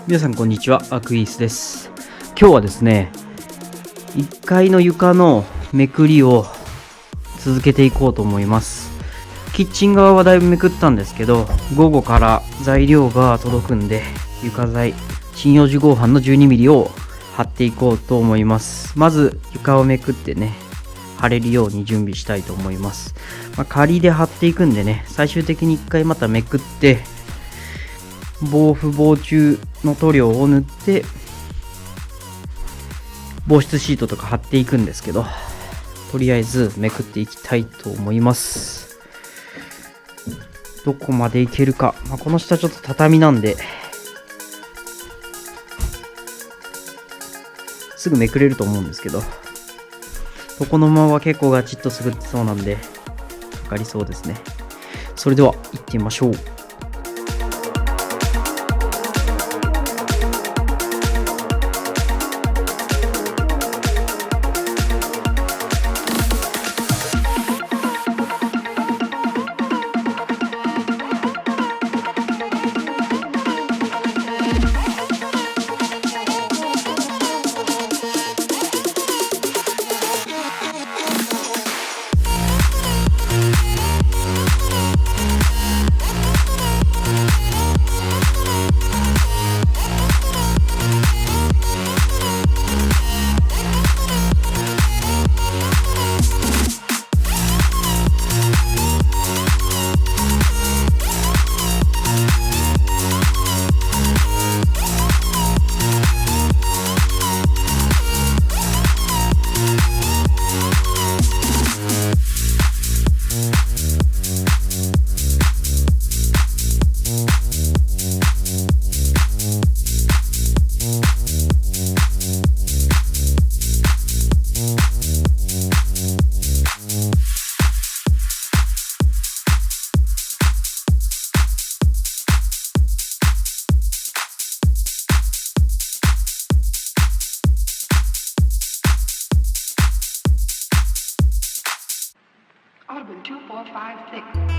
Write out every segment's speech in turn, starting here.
皆さんこんにちは、アクイースです。今日はですね、1階の床のめくりを続けていこうと思います。キッチン側はだいぶめくったんですけど、午後から材料が届くんで、床材針葉樹合板の 12mm を貼っていこうと思います。まず床をめくってね、貼れるように準備したいと思います。仮で貼っていくんでね、最終的に1回まためくって防腐防虫の塗料を塗って防湿シートとか貼っていくんですけど、とりあえずめくっていきたいと思います。どこまでいけるか、この下ちょっと畳なんですぐめくれると思うんですけど、床の間は結構ガチッとすぐってそうなんでかかりそうですね。それでは行ってみましょう。Audible 2456.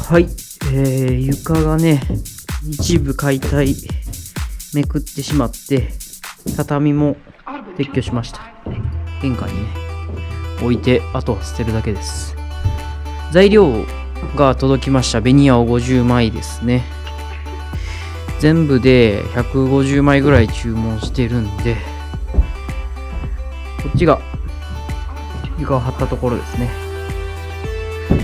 はい、床がね、一部解体めくってしまって、畳も撤去しました。玄関にね、置いて、あとは捨てるだけです。材料が届きました。ベニヤを50枚ですね。全部で150枚ぐらい注文してるんで、こっちが床を張ったところですね。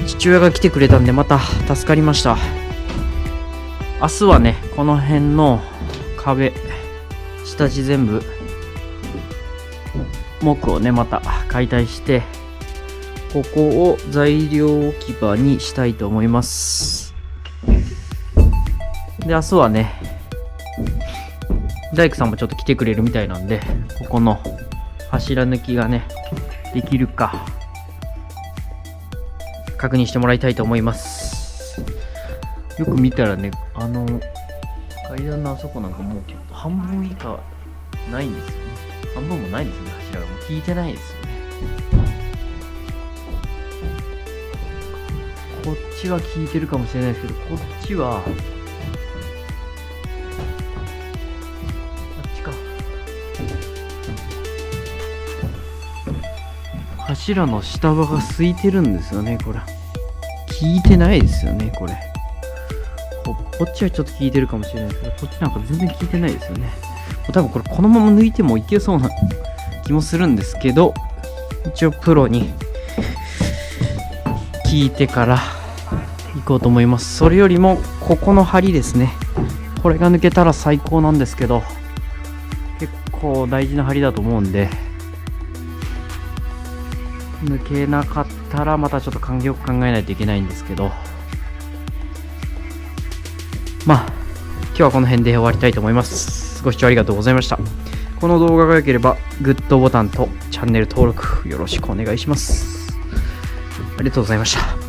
父親が来てくれたんでまた助かりました。明日はね、この辺の壁、下地全部木をね、また解体して、ここを材料置き場にしたいと思います。で、明日はね、大工さんもちょっと来てくれるみたいなんで、ここの柱抜きがね、できるか、確認してもらいたいと思います。よく見たらね、階段のあそこなんかもう半分以下ないんですよね。半分もないんですよね、柱が。もう効いてないですよね。こっちは効いてるかもしれないですけど、こっちは、あっちか。柱の下場が空いてるんですよね、これ。効いてないですよね、これ。こっちはちょっと効いてるかもしれないですけど、こっちなんか全然効いてないですよね。多分これこのまま抜いてもいけそうな気もするんですけど、一応プロに聞いてから行こうと思います。それよりもここの梁ですね、これが抜けたら最高なんですけど、結構大事な梁だと思うんで、抜けなかったらまたちょっとよく考えないといけないんですけど、まあ今日はこの辺で終わりたいと思います。ご視聴ありがとうございました。この動画が良ければグッドボタンとチャンネル登録よろしくお願いします。ありがとうございました。